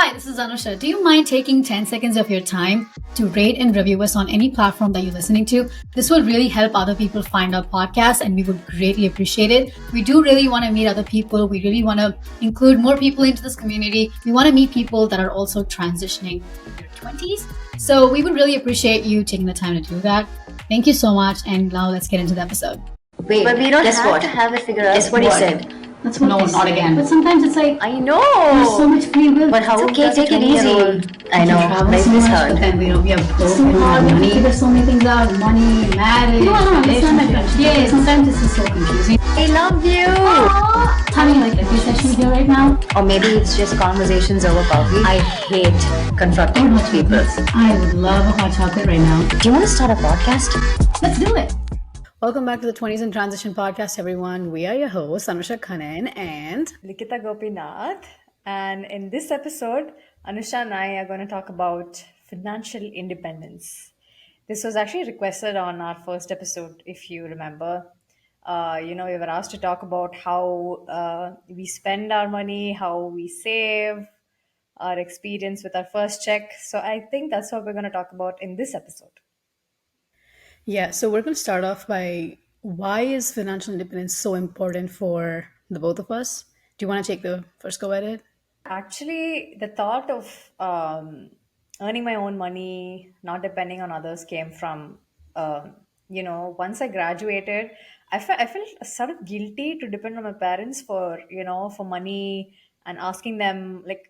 Hi, this is Anusha. Do you mind taking 10 seconds of your time to rate and review us on any platform that you're listening to? This will really help other people find our podcast and we would greatly appreciate it. We do really want to meet other people. We really want to include more people into this community. We want to meet people that are also transitioning in their 20s. So we would really appreciate you taking the time to do that. Thank you so much. And now let's get into the episode. Wait, but we don't have to have it figured out. Guess what he said? That's what No, they not say. again. But sometimes it's like, I know. there's so much free will. But how? It's okay, take it easy. I know. Life is hard. But then we have It's so hard. We have to figure so many things out. Money, marriage, No, I don't understand my relationships. friends. Yeah, sometimes it's just so confusing. I love you. Having like a therapy session here right now. Or maybe it's just conversations over coffee. I hate confronting Hot people. chocolates. I would love a hot chocolate right now. Do you want to start a podcast? Let's do it. Welcome back to the 20s in Transition podcast, everyone. We are your hosts, Anusha Khannan and Likita Gopinath, and in this episode, Anusha and I are going to talk about financial independence. This was actually requested on our first episode, if you remember. We were asked to talk about how we spend our money, how we save, our experience with our first check. So I think that's what we're going to talk about in this episode. yeah, so we're going to start off by why is financial independence so important for the both of us? Do you want to take the first go at it? Actually, the thought of earning my own money, not depending on others, came from, once I graduated, I felt sort of guilty to depend on my parents for, for money and asking them, like,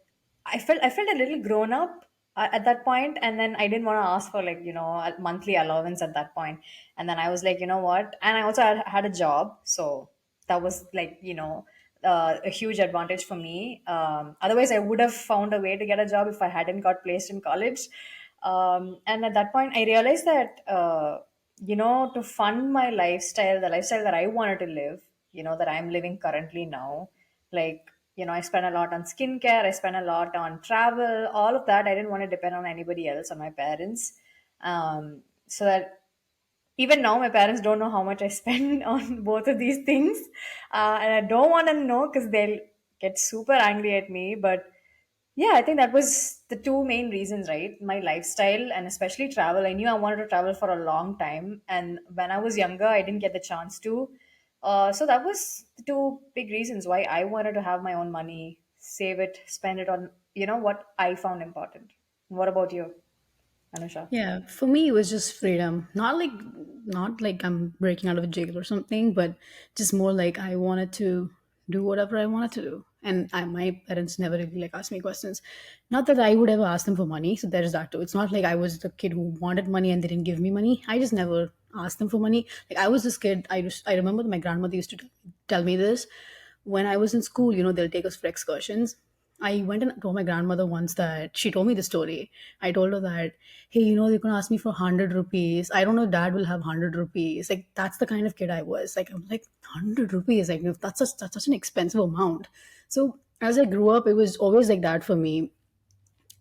I felt a little grown up at that point, and then I didn't want to ask for, like, a monthly allowance at that point. And then I was like, you know what? And I also had a job, so that was like, a huge advantage for me. Otherwise, I would have found a way to get a job if I hadn't got placed in college. And at that point, I realized that, to fund my lifestyle, the lifestyle that I wanted to live, that I'm living currently now, like, I spend a lot on skincare, I spend a lot on travel, all of that. I didn't want to depend on anybody else, on my parents. So that even now my parents don't know how much I spend on both of these things, and I don't want to know because they'll get super angry at me. But yeah, I think that was the two main reasons, right? My lifestyle and especially travel. I knew I wanted to travel for a long time, and when I was younger I didn't get the chance to. So that was the two big reasons why I wanted to have my own money, save it, spend it on what I found important. What about you, Anusha? Yeah, for me it was just freedom. Not like I'm breaking out of jail or something, but just more like I wanted to do whatever I wanted to do. And my parents never really like asked me questions. Not that I would ever ask them for money, so there's that too. It's not like I was the kid who wanted money and they didn't give me money. I just never asked them for money. Like I was this kid. I remember that my grandmother used to tell me this when I was in school. They'll take us for excursions. I went and told my grandmother once that she told me the story. I told her that, hey, they're gonna ask me for 100 rupees. I don't know if dad will have 100 rupees. Like that's the kind of kid I was. Like I'm like 100 rupees. Like if that's such an expensive amount. So as I grew up, it was always like that for me.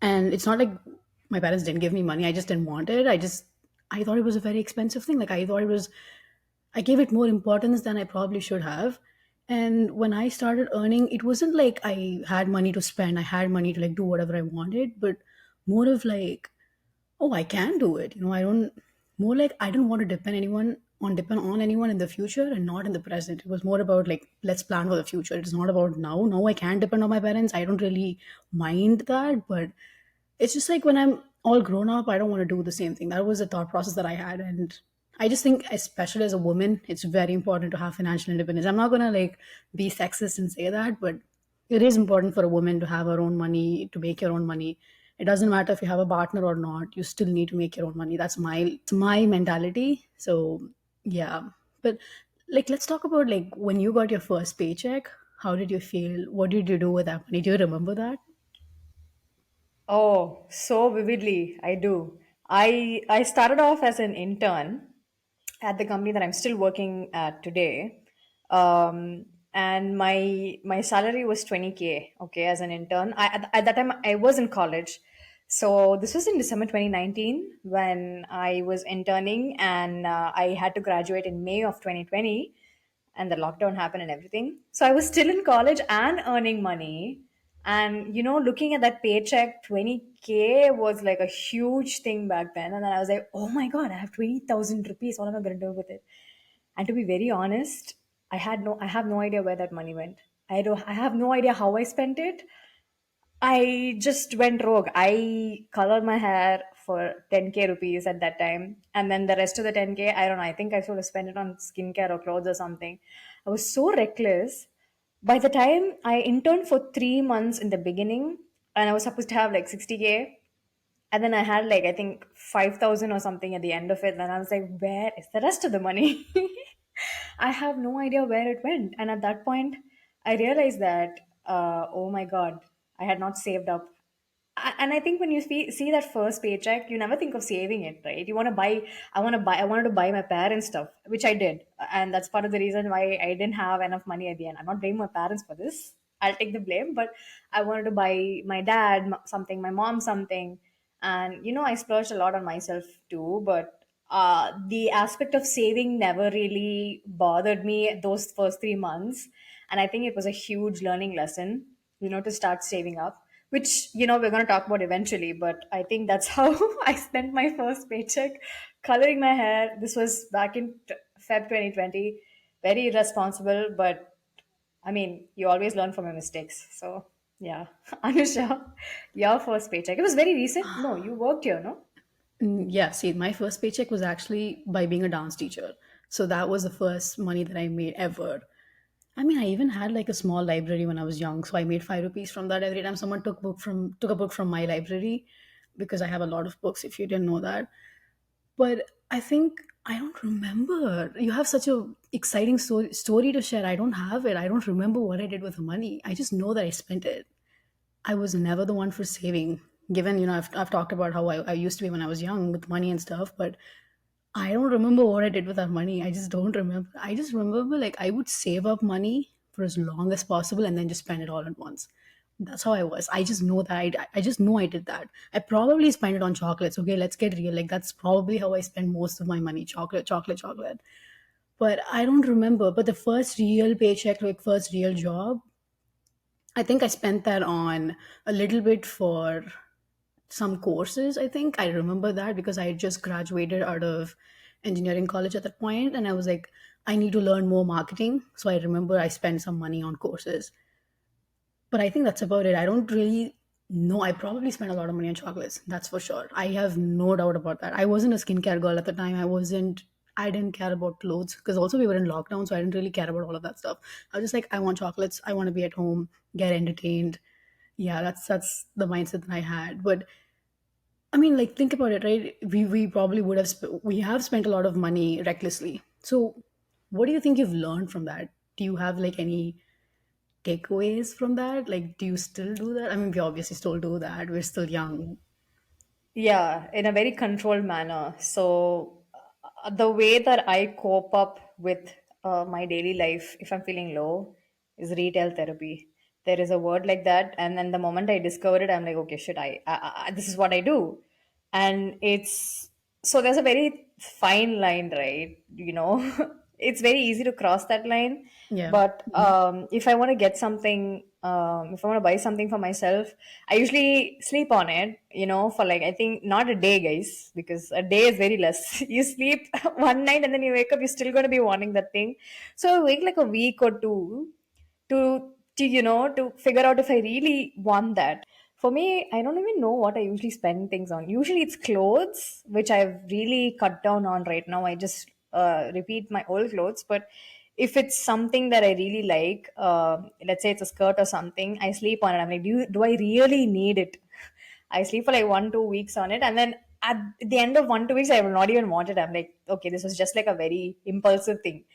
And it's not like my parents didn't give me money. I just didn't want it. I thought it was a very expensive thing. Like I gave it more importance than I probably should have. And when I started earning, it wasn't like I had money to spend. I had money to like do whatever I wanted, but more of like, oh, I can do it. I don't more like I didn't want to depend on anyone in the future and not in the present. It was more about like let's plan for the future. It's not about now. Now I can depend on my parents. I don't really mind that, but it's just like when I'm all grown up, I don't want to do the same thing. That was the thought process that I had. And I just think, especially as a woman, it's very important to have financial independence. I'm not going to like be sexist and say that, but it is important for a woman to have her own money, to make your own money. It doesn't matter if you have a partner or not, you still need to make your own money. That's my mentality. So, yeah. But like, let's talk about like when you got your first paycheck. How did you feel? What did you do with that money? Do you remember that? Oh, so vividly, I do. I started off as an intern at the company that I'm still working at today. And my salary was 20K, okay, as an intern. At that time I was in college. So this was in December 2019 when I was interning, and I had to graduate in May of 2020, and the lockdown happened and everything. So I was still in college and earning money, And looking at that paycheck, 20K was like a huge thing back then. And then I was like, oh my God, I have 20,000 rupees. What am I going to do with it? And to be very honest, I have no idea where that money went. I have no idea how I spent it. I just went rogue. I colored my hair for 10K rupees at that time. And then the rest of the 10K, I don't know, I think I should have spent it on skincare or clothes or something. I was so reckless. By the time I interned for 3 months in the beginning, and I was supposed to have like 60K, and then I had like, I think 5,000 or something at the end of it. And I was like, where is the rest of the money? I have no idea where it went. And at that point, I realized that, oh my God, I had not saved up. And I think when you see that first paycheck, you never think of saving it, right? You want to buy, I wanted to buy my parents stuff, which I did. And that's part of the reason why I didn't have enough money at the end. I'm not blaming my parents for this. I'll take the blame, but I wanted to buy my dad something, my mom something. And, I splurged a lot on myself too, but the aspect of saving never really bothered me those first 3 months. And I think it was a huge learning lesson, to start saving up, which, we're going to talk about eventually. But I think that's how I spent my first paycheck coloring my hair. This was back in Feb 2020. Very irresponsible, but I mean, you always learn from your mistakes. So, yeah. Anusha, your first paycheck. It was very recent. No, you worked here, no? Yeah, see, my first paycheck was actually by being a dance teacher. So that was the first money that I made ever. I mean, I even had like a small library when I was young, so I made 5 rupees from that every time someone took a book from my library, because I have a lot of books. If you didn't know that, but I think I don't remember. You have such a exciting story to share. I don't have it. I don't remember what I did with the money. I just know that I spent it. I was never the one for saving. Given, I've talked about how I used to be when I was young with money and stuff, but I don't remember what I did with that money. I just don't remember. I just remember like I would save up money for as long as possible and then just spend it all at once. That's how I was. I just know that I just know I did that. I probably spent it on chocolates. Okay, let's get real. Like that's probably how I spend most of my money. Chocolate, chocolate, chocolate. But I don't remember. But the first real paycheck, like first real job, I think I spent that on a little bit for some courses. I think I remember that because I had just graduated out of engineering college at that point, and I was like, I need to learn more marketing. So I remember I spent some money on courses. But I think that's about it. I don't really know. I probably spent a lot of money on chocolates. That's for sure. I have no doubt about that. I wasn't a skincare girl at the time. I didn't care about clothes because also we were in lockdown, so I didn't really care about all of that stuff. I was just like, I want chocolates. I want to be at home, get entertained. Yeah, that's the mindset that I had. But I mean, like, think about it, right? We probably would have we have spent a lot of money recklessly. So, what do you think you've learned from that? Do you have like any takeaways from that? Like, do you still do that? I mean, we obviously still do that. We're still young. Yeah, in a very controlled manner. So, the way that I cope up with my daily life if I'm feeling low is retail therapy. There is a word like that, and then the moment I discovered it, I'm like, okay, shit, this is what I do, and it's so there's a very fine line, right? It's very easy to cross that line, Yeah. but if I want to get something, if I want to buy something for myself, I usually sleep on it, for like, I think not a day, guys, because a day is very less. You sleep one night and then you wake up, you're still going to be wanting that thing. So I wait like a week or two to figure out if I really want that. For me, I don't even know what I usually spend things on. Usually it's clothes, which I've really cut down on right now. I just repeat my old clothes. But if it's something that I really like, let's say it's a skirt or something, I sleep on it. I'm like, do I really need it? I sleep for like 1, 2 weeks on it, and then at the end of 1, 2 weeks, I will not even want it. I'm like, okay, this was just like a very impulsive thing.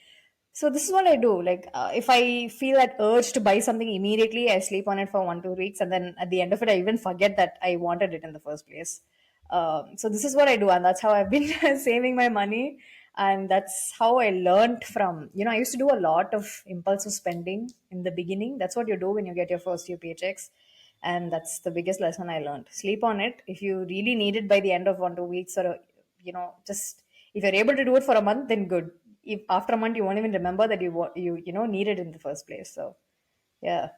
So this is what I do. Like, if I feel that urge to buy something immediately, I sleep on it for 1, 2 weeks, and then at the end of it, I even forget that I wanted it in the first place. So this is what I do, and that's how I've been saving my money, and that's how I learned from. I used to do a lot of impulsive spending in the beginning. That's what you do when you get your first few paychecks, and that's the biggest lesson I learned. Sleep on it if you really need it by the end of 1, 2 weeks, or just if you're able to do it for a month, then good. If after a month you won't even remember that you need it in the first place. So yeah,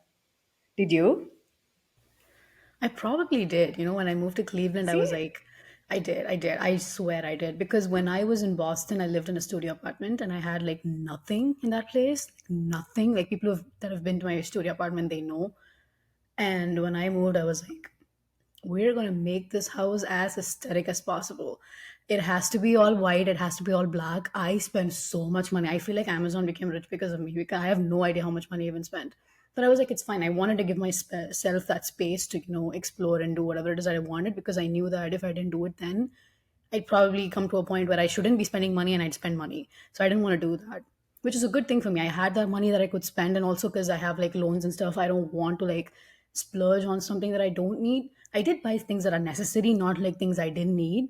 did you? I probably did. When I moved to Cleveland, I was See? like, I did, I did. I swear I did. Because when I was in Boston, I lived in a studio apartment and I had like nothing in that place. Like nothing. Like people that have been to my studio apartment, they know. And when I moved, I was like, we're going to make this house as aesthetic as possible. It has to be all white. It has to be all black. I spent so much money. I feel like Amazon became rich because of me. Because I have no idea how much money I even spent. But I was like, it's fine. I wanted to give myself that space to, explore and do whatever it is that I wanted because I knew that if I didn't do it then, I'd probably come to a point where I shouldn't be spending money and I'd spend money. So I didn't want to do that, which is a good thing for me. I had that money that I could spend, and also because I have like loans and stuff, I don't want to like splurge on something that I don't need. I did buy things that are necessary, not like things I didn't need.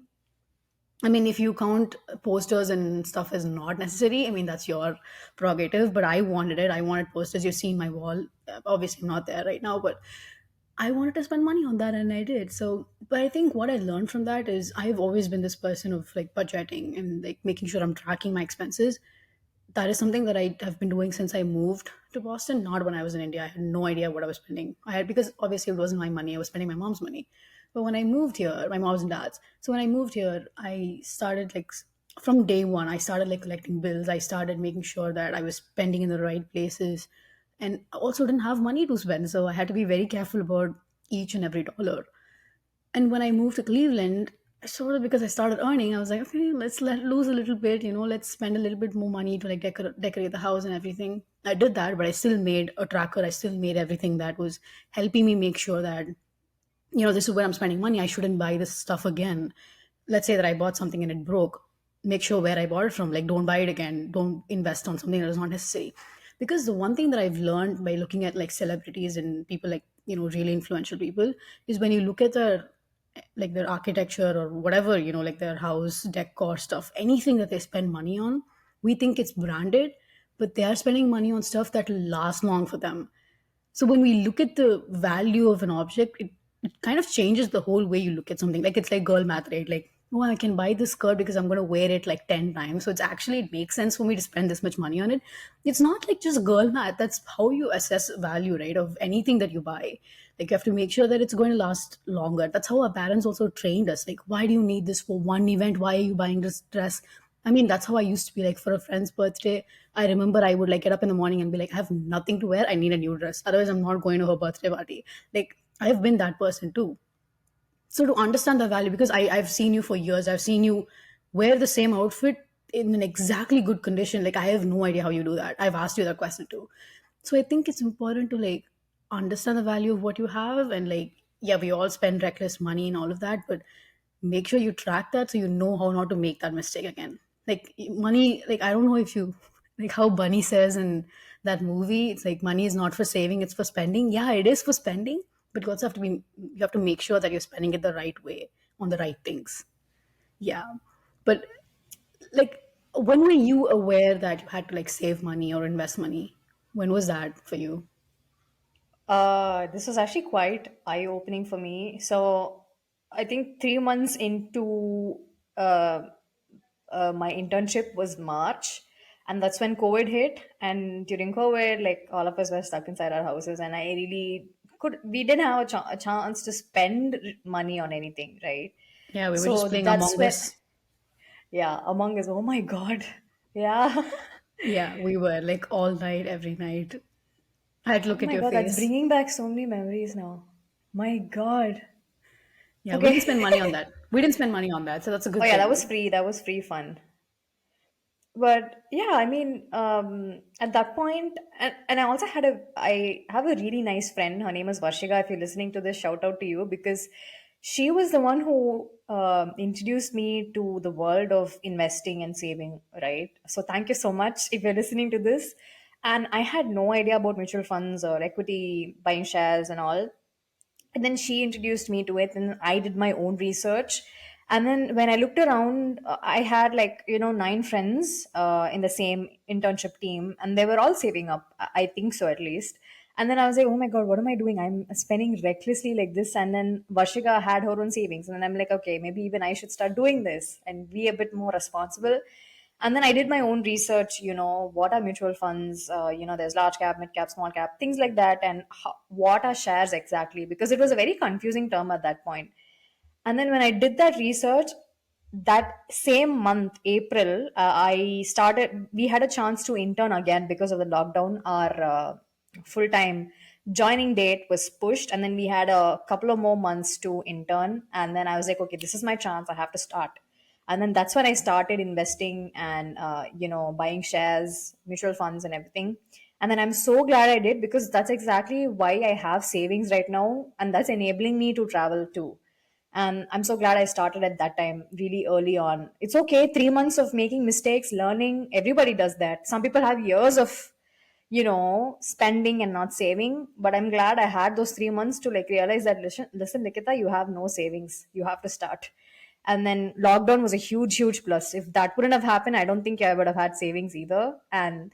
I mean, if you count posters and stuff as not necessary, I mean, that's your prerogative, but I wanted it. I wanted posters. You see my wall. Obviously, not there right now, but I wanted to spend money on that and I did. So, but I think what I learned from that is I've always been this person of like budgeting and like making sure I'm tracking my expenses. That is something that I have been doing since I moved to Boston, not when I was in India. I had no idea what I was spending. I had, because obviously it wasn't my money, I was spending my mom's money. But when I moved here, my mom's and dad's. So when I moved here, I started like from day one, I started like collecting bills. I started making sure that I was spending in the right places and I also didn't have money to spend. So I had to be very careful about each and every dollar. And when I moved to Cleveland, sort of because I started earning, I was like, okay, let's let lose a little bit, let's spend a little bit more money to like decorate the house and everything. I did that, but I still made a tracker. I still made everything that was helping me make sure that this is where I'm spending money. I shouldn't buy this stuff again. Let's say that I bought something and it broke. Make sure where I bought it from. Like, don't buy it again. Don't invest on something that is not necessary. Because the one thing that I've learned by looking at like celebrities and people like, really influential people is when you look at their architecture or whatever, like their house decor stuff, anything that they spend money on, we think it's branded, but they are spending money on stuff that will last long for them. So when we look at the value of an object, it kind of changes the whole way you look at something. Like it's like girl math, right? Like, oh, I can buy this skirt because I'm going to wear it like 10 times. So it makes sense for me to spend this much money on it. It's not like just girl math. That's how you assess value, right? Of anything that you buy. Like you have to make sure that it's going to last longer. That's how our parents also trained us. Like, why do you need this for one event? Why are you buying this dress? I mean, that's how I used to be. Like for a friend's birthday, I remember I would like get up in the morning and be like, I have nothing to wear. I need a new dress. Otherwise, I'm not going to her birthday party. Like I have been that person too. So to understand the value, because I've seen you for years, I've seen you wear the same outfit in an exactly good condition. Like I have no idea how you do that. I've asked you that question too. So I think it's important to like understand the value of what you have and like, yeah, we all spend reckless money and all of that, but make sure you track that so you know how not to make that mistake again. Like money, like I don't know if you like how Bunny says in that movie, it's like money is not for saving, it's for spending. Yeah, it is for spending, but you have to make sure that you're spending it the right way on the right things. Yeah. But like when were you aware that you had to like save money or invest money? When was that for you? This was actually quite eye-opening for me. So I think 3 months into my internship was March, and that's when COVID hit. And during COVID, like all of us were stuck inside our houses, and I really we didn't have a chance to spend money on anything, right? Yeah, we were just So playing that's Among when, Us. yeah, Among Us. Oh my God, yeah. Yeah, we were like all night, every night. I had to Oh look at my your God, that's face. bringing back so many memories now. My God. Yeah, we didn't spend money on Okay. that. We didn't spend money on that, so that's a Oh good yeah, that thing. was free. That was free fun. But yeah, I mean, at that point, and I have a really nice friend. Her name is Varshiga. If you're listening to this, shout out to you, because she was the one who introduced me to the world of investing and saving. Right. So thank you so much if you're listening to this. And I had no idea about mutual funds or equity buying shares and all. And then she introduced me to it, and I did my own research. And then when I looked around, I had like, 9 friends in the same internship team, and they were all saving up. I think so, at least. And then I was like, oh my God, what am I doing? I'm spending recklessly like this. And then Vashika had her own savings, and then I'm like, okay, maybe even I should start doing this and be a bit more responsible. And then I did my own research, what are mutual funds, there's large cap, mid cap, small cap, things like that, and what are shares exactly, because it was a very confusing term at that point. And then when I did that research, that same month, April, we had a chance to intern again because of the lockdown. Our full time joining date was pushed, and then we had a couple of more months to intern. And then I was like, okay, this is my chance. I have to start. And then that's when I started investing and, buying shares, mutual funds, and everything. And then I'm so glad I did, because that's exactly why I have savings right now. And that's enabling me to travel too. And I'm so glad I started at that time really early on. It's okay, 3 months of making mistakes, learning, everybody does that. Some people have years of, spending and not saving. But I'm glad I had those 3 months to like realize that, listen, Nikita, you have no savings. You have to start. And then lockdown was a huge, huge plus. If that wouldn't have happened, I don't think I would have had savings either. And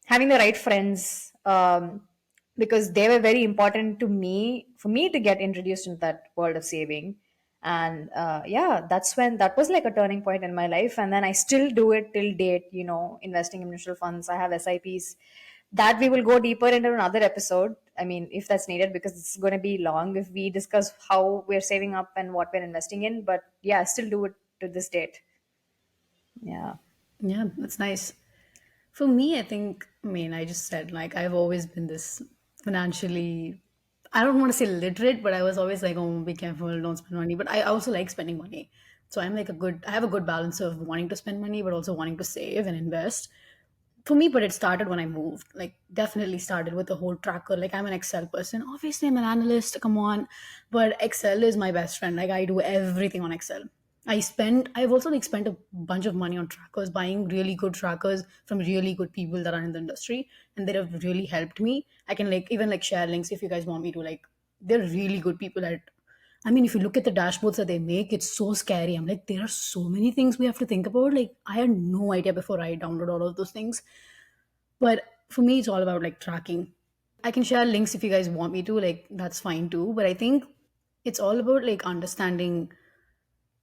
having the right friends, because they were very important to me, for me to get introduced into that world of saving. And yeah, that was like a turning point in my life. And then I still do it till date, investing in mutual funds. I have SIPs that we will go deeper into another episode, I mean, if that's needed, because it's going to be long if we discuss how we're saving up and what we're investing in. But yeah, I still do it to this date. Yeah. Yeah, that's nice. For me, I think, I mean, I just said, like, I've always been this financially, I don't want to say literate, but I was always like, oh, be careful, don't spend money. But I also like spending money. So I'm like I have a good balance of wanting to spend money, but also wanting to save and invest. For me, but it started when I moved. Like, definitely started with the whole tracker. Like, I'm an Excel person. Obviously, I'm an analyst. Come on, but Excel is my best friend. Like, I do everything on Excel. I've also like spent a bunch of money on trackers, buying really good trackers from really good people that are in the industry, and they have really helped me. I can like even like share links if you guys want me to. Like, they're really good people at. I mean, if you look at the dashboards that they make, it's so scary. I'm like, there are so many things we have to think about. Like, I had no idea before I downloaded all of those things. But for me, it's all about like tracking. I can share links if you guys want me to, like, that's fine too. But I think it's all about like understanding,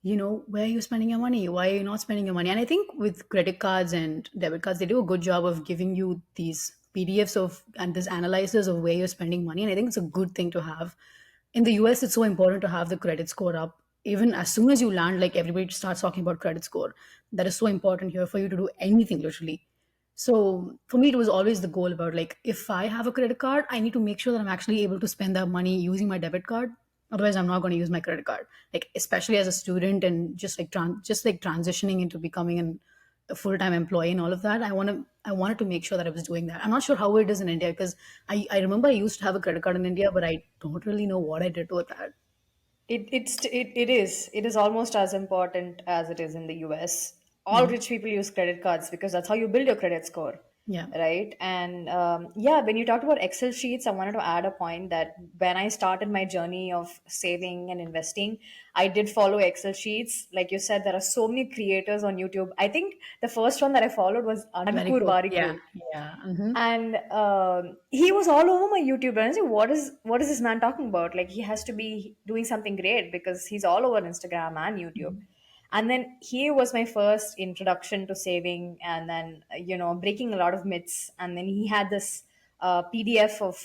where you're spending your money, why you're not spending your money. And I think with credit cards and debit cards, they do a good job of giving you these PDFs of and this analysis of where you're spending money. And I think it's a good thing to have. In the US, it's so important to have the credit score up. Even as soon as you land, like everybody starts talking about credit score. That is so important here for you to do anything literally. So for me, it was always the goal about like if I have a credit card, I need to make sure that I'm actually able to spend that money using my debit card. Otherwise, I'm not going to use my credit card. Like especially as a student and just like just like transitioning into becoming a full time employee and all of that. I wanted to make sure that I was doing that. I'm not sure how it is in India because I remember I used to have a credit card in India, but I don't really know what I did with that. It is almost as important as it is in the US. All Yeah, rich people use credit cards because that's how you build your credit score, yeah, right? And yeah, when you talked about Excel sheets, I wanted to add a point that when I started my journey of saving and investing, I did follow Excel sheets. Like you said, there are so many creators on YouTube. I think the first one that I followed was very Ankur cool. Yeah, Warikul, yeah. Mm-hmm. and he was all over my YouTube. And I said, what is this man talking about? Like he has to be doing something great because he's all over Instagram and YouTube. And then he was my first introduction to saving, and then breaking a lot of myths. And then he had this PDF of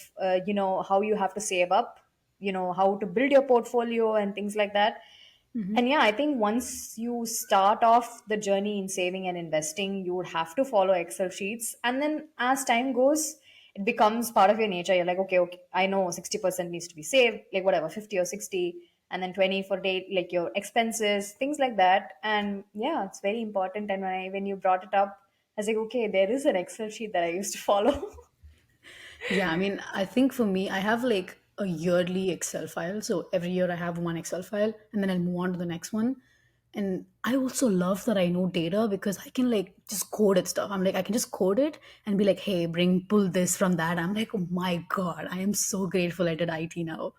how you have to save up, how to build your portfolio and things like that. Mm-hmm. And yeah, I think once you start off the journey in saving and investing, you would have to follow Excel sheets. And then as time goes, it becomes part of your nature. You're like, okay, okay, I know 60% needs to be saved, like whatever, 50 or 60, and then 20 for date, like your expenses, things like that. And yeah, it's very important. And when you brought it up, I was like, okay, there is an Excel sheet that I used to follow. Yeah, I mean, I think for me, I have like a yearly Excel file. So every year I have one Excel file and then I'll move on to the next one. And I also love that I know data because I can like just code it stuff. I'm like, I can just code it and be like, hey, pull this from that. I'm like, oh my God, I am so grateful I did IT now.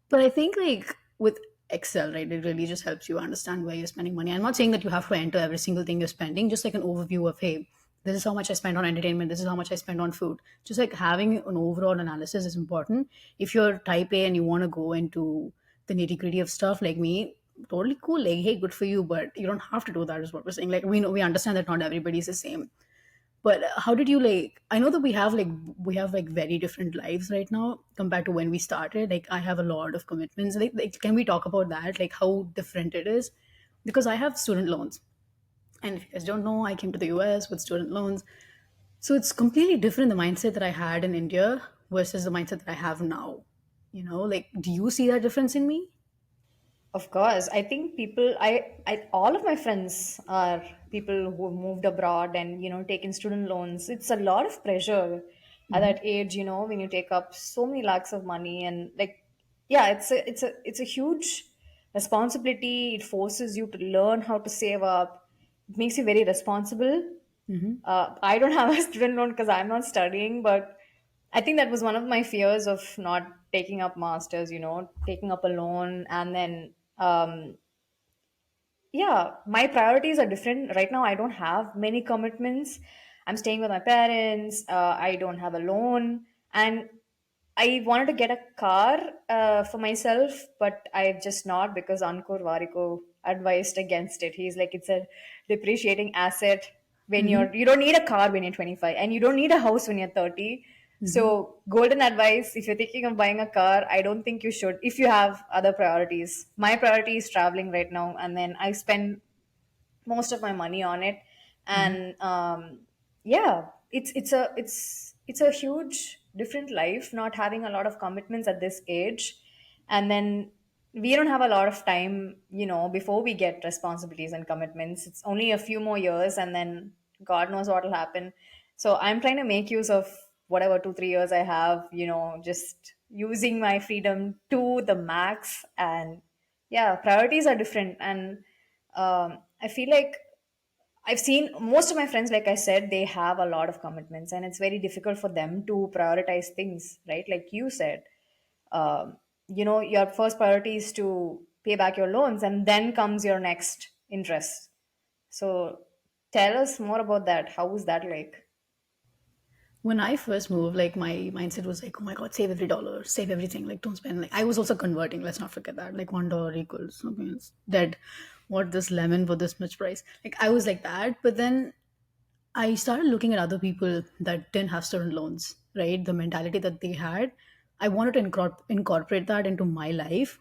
But I think like with Excel, right, it really just helps you understand where you're spending money. I'm not saying that you have to enter every single thing you're spending, just like an overview of, hey, this is how much I spend on entertainment, this is how much I spend on food. Just like having an overall analysis is important. If you're type A and you want to go into the nitty gritty of stuff like me, totally cool. Like, hey, good for you, but you don't have to do that. Is what we're saying. Like, we know, we understand that not everybody is the same. But how did you like? I know that we have like very different lives right now compared to when we started. Like, I have a lot of commitments. Like, can we talk about that? Like, how different it is? Because I have student loans, and if you guys don't know, I came to the US with student loans. So it's completely different the mindset that I had in India versus the mindset that I have now. Like, do you see that difference in me? Of course, I think all of my friends are people who have moved abroad and taken student loans. It's a lot of pressure at Hmm. that age, when you take up so many lakhs of money and like, yeah, it's a huge responsibility. It forces you to learn how to save up. It makes you very responsible. Hmm. I don't have a student loan because I'm not studying, but I think that was one of my fears of not taking up masters, taking up a loan and then yeah, my priorities are different. Right now I don't have many commitments. I'm staying with my parents. I don't have a loan, and I wanted to get a car for myself, but I've just not because Ankur Variko advised against it. He's like, it's a depreciating asset when Hmm. you don't need a car when you're 25 and you don't need a house when you're 30. Hmm. So, golden advice, if you're thinking of buying a car, I don't think you should if you have other priorities. My priority is traveling right now, and then I spend most of my money on it. Hmm. And yeah, it's a huge different life not having a lot of commitments at this age. And then we don't have a lot of time, before we get responsibilities and commitments. It's only a few more years, and then god knows what will happen. So I'm trying to make use of whatever 2 3 years I have, just using my freedom to the max. And yeah, priorities are different. And I feel like I've seen most of my friends, like I said, they have a lot of commitments, and it's very difficult for them to prioritize things, right? Like you said, your first priority is to pay back your loans, and then comes your next interest. So tell us more about that. How was that like? When I first moved, like my mindset was like, oh my god, save every dollar, save everything, like don't spend. Like I was also converting. Let's not forget that. Like $1 equals something else. Dead. What this lemon for this much price? Like I was like that, but then I started looking at other people that didn't have student loans, right? The mentality that they had. I wanted to incorporate that into my life,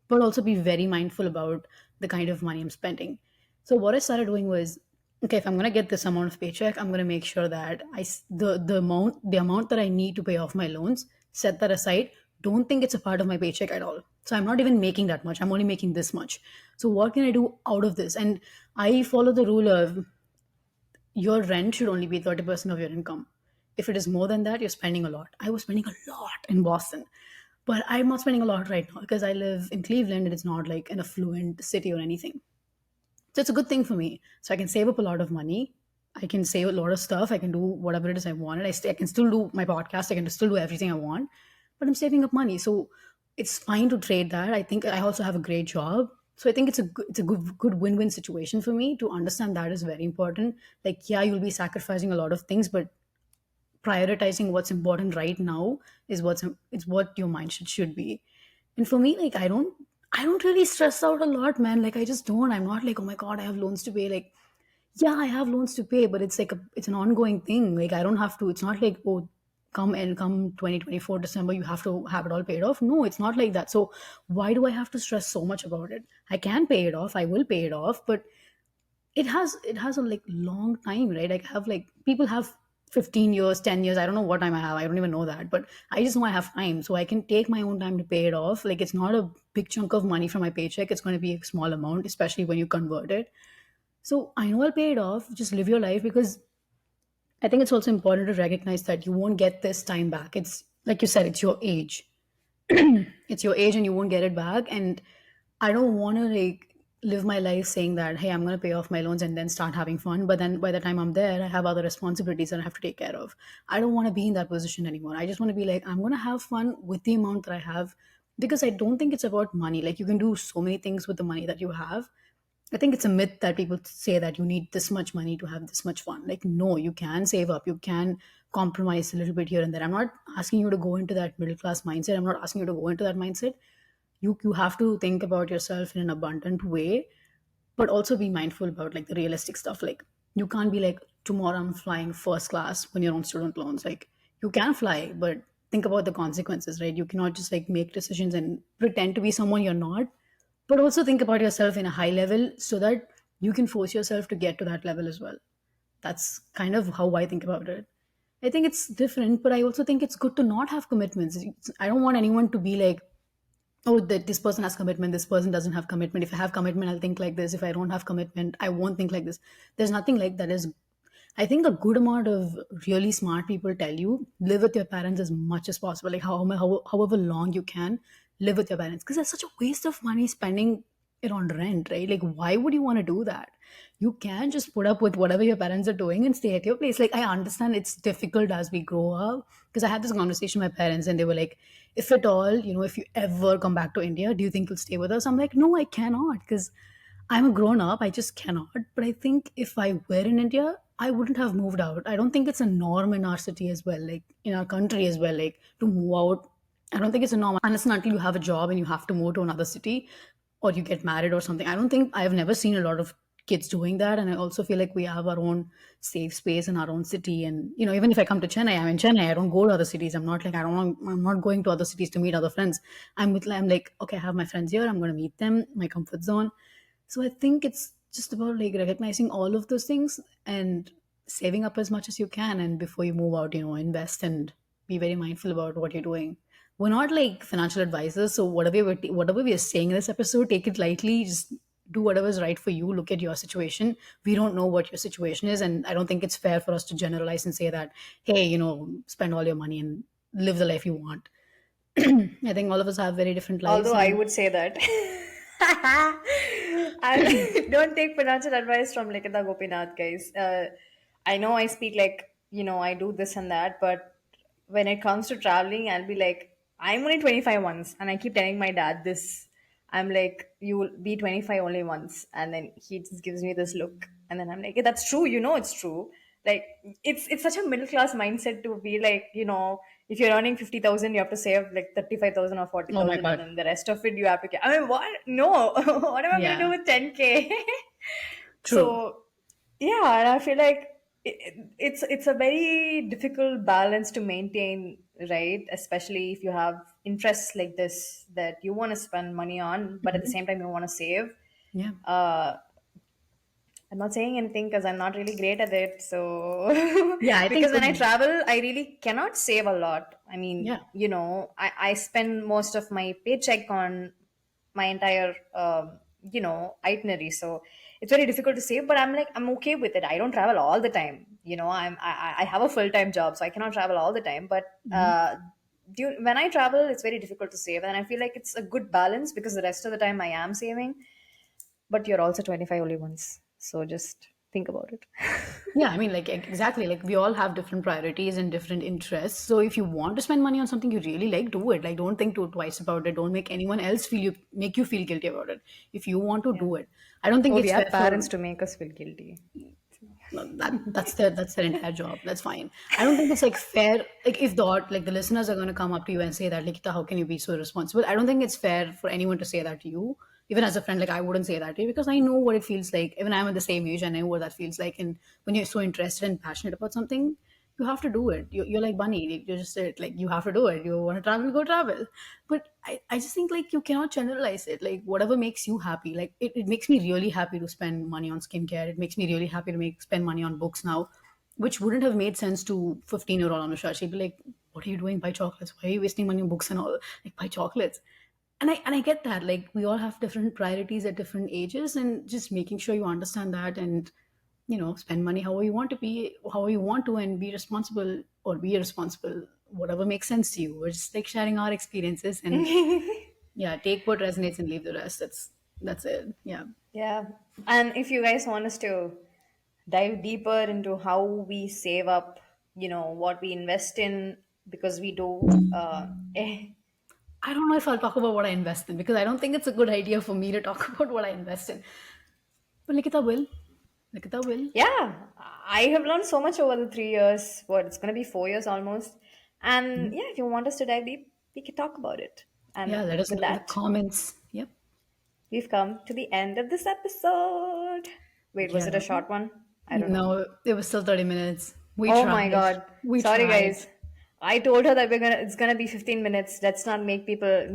but also be very mindful about the kind of money I'm spending. So what I started doing was, okay, if I'm gonna get this amount of paycheck, I'm gonna make sure that the amount that I need to pay off my loans, set that aside. Don't think it's a part of my paycheck at all. So I'm not even making that much. I'm only making this much. So what can I do out of this? And I follow the rule of your rent should only be 30% of your income. If it is more than that, you're spending a lot. I was spending a lot in Boston, but I'm not spending a lot right now because I live in Cleveland and it's not like an affluent city or anything. So it's a good thing for me. So I can save up a lot of money. I can save a lot of stuff. I can do whatever it is I wanted. I can still do my podcast. I can still do everything I want, but I'm saving up money. So it's fine to trade that. I think I also have a great job. So I think it's a good win-win situation for me to understand that is very important. Like, yeah, you'll be sacrificing a lot of things, but prioritizing what's important right now is it's what your mindset should be. And for me, like I don't really stress out a lot, man. Like I just don't. I'm not like, oh my god, I have loans to pay. Like, yeah, I have loans to pay, but it's an ongoing thing. Like I don't have to. It's not like, oh, come 2024 December, you have to have it all paid off. No, it's not like that. So why do I have to stress so much about it? I can pay it off. I will pay it off, but it has a like long time, right? Like I have like people have 15 years, 10 years. I don't know what time I have. I don't even know that, but I just know I have time, so I can take my own time to pay it off. Like it's not a big chunk of money from my paycheck. It's going to be a small amount, especially when you convert it. So I know I'll pay it off. Just live your life, because I think it's also important to recognize that you won't get this time back. It's like you said, it's your age. It's your age and you won't get it back. And I don't want to like live my life saying that, hey, I'm going to pay off my loans and then start having fun, but then by the time I'm there, I have other responsibilities that I have to take care of. I don't want to be in that position anymore. I just want to be like, I'm going to have fun with the amount that I have, because I don't think it's about money. Like you can do so many things with the money that you have. I think it's a myth that people say that you need this much money to have this much fun. Like, no, you can save up, you can compromise a little bit here and there. I'm not asking you to go into that middle class mindset. I'm not asking you to go into that mindset. you have to think about yourself in an abundant way, but also be mindful about like the realistic stuff. Like you can't be like, tomorrow I'm flying first class when you're on student loans. Like you can fly, but think about the consequences, right? You cannot just like make decisions and pretend to be someone you're not, but also think about yourself in a high level so that you can force yourself to get to that level as well. That's kind of how I think about it. I think it's different, but I also think it's good to not have commitments. I don't want anyone to be like, oh, that this person has commitment, this person doesn't have commitment. If I have commitment, I'll think like this. If I don't have commitment, I won't think like this. There's nothing like that. Is I think a good amount of really smart people tell you live with your parents as much as possible, like however long you can live with your parents, because it's such a waste of money spending it on rent, right? Like, why would you want to do that? You can just put up with whatever your parents are doing and stay at your place. Like, I understand it's difficult as we grow up, because I had this conversation with my parents and they were like, if at all, if you ever come back to India, do you think you'll stay with us? I'm like, no, I cannot, because I'm a grown up. I just cannot. But I think if I were in India, I wouldn't have moved out. I don't think it's a norm in our city as well, like in our country as well, like to move out. I don't think it's a norm unless and until you have a job and you have to move to another city or you get married or something. I don't think I've never seen a lot of kids doing that. And I also feel like we have our own safe space in our own city. And, even if I come to Chennai, I'm in Chennai. I don't go to other cities. I'm not like, I'm not going to other cities to meet other friends. I'm like, okay, I have my friends here. I'm going to meet them, my comfort zone. So I think it's just about like recognizing all of those things and saving up as much as you can. And before you move out, invest and be very mindful about what you're doing. We're not like financial advisors, so whatever we are saying in this episode, take it lightly. Just do whatever's right for you. Look at your situation. We don't know what your situation is, and I don't think it's fair for us to generalize and say that, hey, spend all your money and live the life you want. I think all of us have very different lives, Although I and would say that I don't take financial advice from Likita Gopinath, guys. I know I speak like, I do this and that, but when it comes to traveling, I'll be like, I'm only 25 once. And I keep telling my dad this. I'm like, you will be 25 only once. And then he just gives me this look. And then I'm like, yeah, that's true. It's true. Like, it's such a middle class mindset to be like, if you're earning 50,000, you have to save like 35,000 or oh my 40,000, and god, then the rest of it you have to get. I mean, what? No. What am I going to do yeah, with 10K? true. So, yeah, and I feel like it's a very difficult balance to maintain, right? Especially if you have interests like this that you want to spend money on, but at the same time you want to save. Yeah. Uh, I'm not saying anything because I'm not really great at it. So, Yeah, I think because when I good. travel, I really cannot save a lot. I mean, Yeah. I spend most of my paycheck on my entire, itinerary. So it's very difficult to save, but I'm okay with it. I don't travel all the time. I have a full time job, so I cannot travel all the time. But, Mhm. when I travel, it's very difficult to save. And I feel like it's a good balance because the rest of the time I am saving, but you're also 25 only once. So just think about it. Yeah, I mean, like exactly. Like we all have different priorities and different interests. So if you want to spend money on something you really like, do it. Like don't think twice about it. Don't make anyone else make you feel guilty about it. If you want to Yeah. do it, I don't think Oh, we it's fair have parents for to make us feel guilty. no, that's their entire job. That's fine. I don't think it's like fair. Like if like the listeners are going to come up to you and say that, like, how can you be so irresponsible? I don't think it's fair for anyone to say that to you. Even as a friend, like I wouldn't say that to you because I know what it feels like. Even I'm at the same age, I know what that feels like. And when you're so interested and passionate about something, you have to do it. You're like Bunny. You're just like you have to do it. You want to travel, go travel. But I just think like you cannot generalize it. Like whatever makes you happy. Like it makes me really happy to spend money on skincare. It makes me really happy to spend money on books now, which wouldn't have made sense to 15-year-old Anusha. She'd be like, "What are you doing? Buy chocolates. Why are you wasting money on books and all? Like buy chocolates." And I get that. Like we all have different priorities at different ages, and just making sure you understand that and spend money however you want to be, however you want to, and be responsible or be irresponsible, whatever makes sense to you. We're just like sharing our experiences, and yeah, take what resonates and leave the rest. That's it. Yeah. Yeah. And if you guys want us to dive deeper into how we save up, what we invest in, because we do, I don't know if I'll talk about what I invest in because I don't think it's a good idea for me to talk about what I invest in. But Nikita will. Nikita will. yeah, I have learned so much over the 3 years. What, it's going to be 4 years almost. And yeah, if you want us to dive deep, we can talk about it. And Yeah, let us with know in the that, comments. Yep. we've come to the end of this episode. Wait, was it a Yeah. short one? I don't know. No, it was still 30 minutes. We Oh my tried. god. We Sorry tried. guys. I told her that it's gonna be 15 minutes. Let's not make people,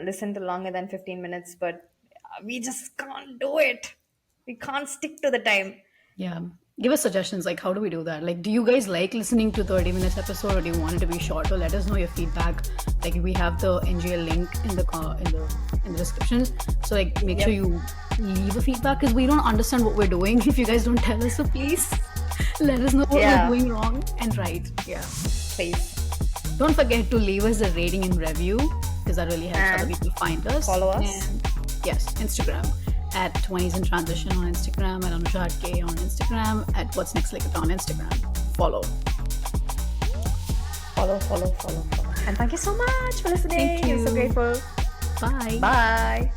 listen to longer than 15 minutes, but we just can't do it. We can't stick to the time. Yeah. Give us suggestions like how do we do that? Like do you guys like listening to 30 minutes episode or do you want it to be shorter? Let us know your feedback. Like we have the NGL link in the in the description. So like make sure Yep. you leave a feedback because we don't understand what we're doing if you guys don't tell us. So please let us know what we're Yeah, doing wrong and right. Yeah. please. Don't forget to leave us a rating and review because that really helps other And people find us. follow us. And yes, Instagram at 20s in transition on Instagram, at Anushad K on Instagram, at what's next like it on Instagram. Follow. Follow. And thank you so much for listening. Thank I'm so you. grateful. Bye. Bye.